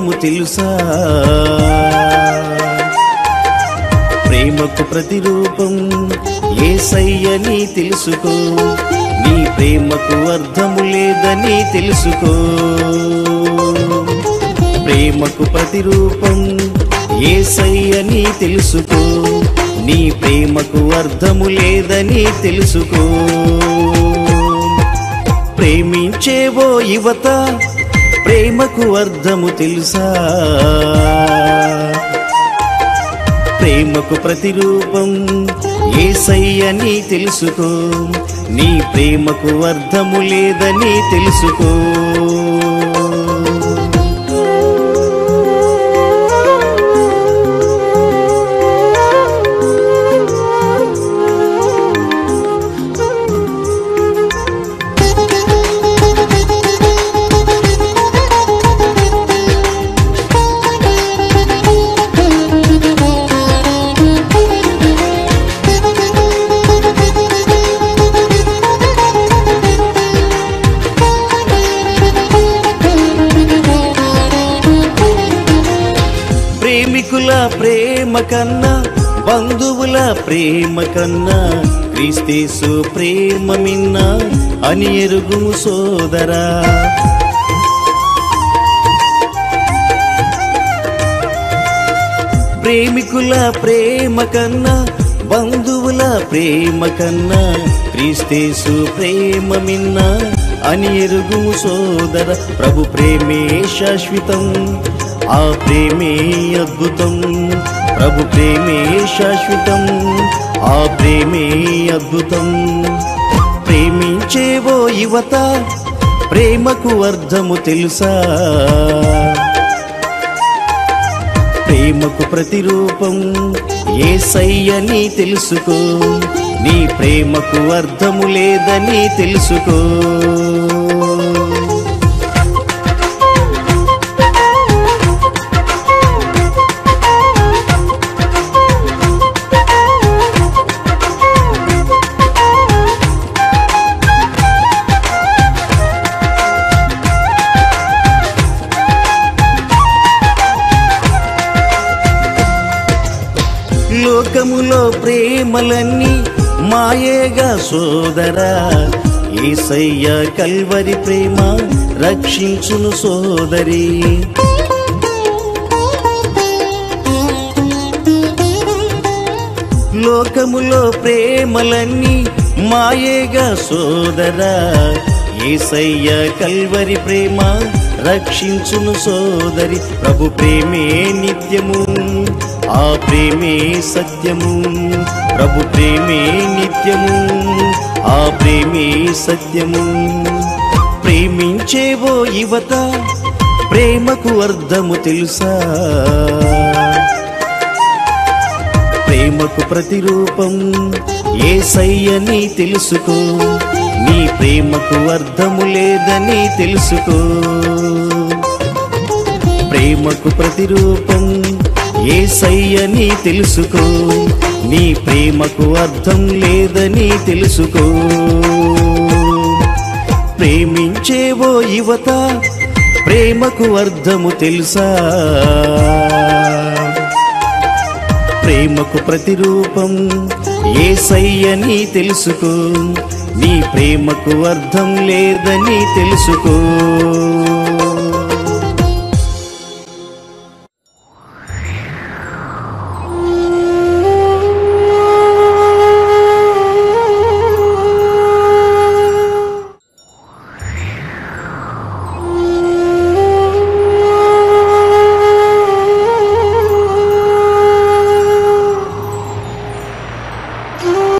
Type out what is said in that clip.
అర్థము తెలుసా? ప్రేమకు ప్రతిరూపం యేసయ్యని తెలుసుకో, నీ ప్రేమకు అర్థము లేదని తెలుసుకో. ప్రేమకు ప్రతిరూపం యేసయ్యని తెలుసుకో, నీ ప్రేమకు అర్థము లేదని తెలుసుకో. ప్రేమించేవో యువత, ప్రేమకు అర్థము తెలుసా? ప్రేమకు ప్రతిరూపం యేసయ్యని తెలుసుకో, నీ ప్రేమకు అర్థము లేదని తెలుసుకో. ప్రేమికుల ప్రేమ కన్నా, బంధువుల ప్రేమ కన్నా, క్రీస్తేసు ప్రేమ మిన్న అని ఎరుగుము సోదరా. ప్రేమికుల ప్రేమ కన్నా, బంధువుల ప్రేమ కన్నా, క్రీస్తేసు ప్రేమ మిన్న అని ఎరుగుము సోదర. ప్రభు ప్రేమే శాశ్వతం, ఆ ప్రేమే అద్భుతం. ప్రభు ప్రేమే శాశ్వతం, ఆ ప్రేమే అద్భుతం. ప్రేమించేవో యువత, ప్రేమకు అర్థము తెలుసా? ప్రేమకు ప్రతిరూపం యేసయ్యని తెలుసుకో, నీ ప్రేమకు అర్థము లేదని తెలుసుకో. లోకములో ప్రేమలన్నీ మాయేగా సోదరా, యేసయ్య కల్వరి ప్రేమ రక్షించును సోదరి. లోకములో ప్రేమలన్నీ మాయేగా సోదరా, యేసయ్య కల్వరి ప్రేమ రక్షించును సోదరి. ప్రభు ప్రేమే నిత్యము, ఆ ప్రేమే సత్యము. ప్రభు ప్రేమే నిత్యము, ఆ ప్రేమే సత్యము. ప్రేమించేవో యువత, ప్రేమకు అర్థము తెలుసా? ప్రేమకు ప్రతిరూపం యేసయ్యని తెలుసుకో, నీ ప్రేమకు అర్థము లేదని తెలుసుకో. ప్రేమకు ప్రతిరూపం యేసయ్యని తెలుసుకో, నీ ప్రేమకు అర్థం లేదని తెలుసుకో. ప్రేమించేవో యువత, ప్రేమకు అర్థము తెలుసా? ప్రేమకు ప్రతిరూపం యేసయ్యని తెలుసుకో, నీ ప్రేమకు అర్థం లేదని తెలుసుకో.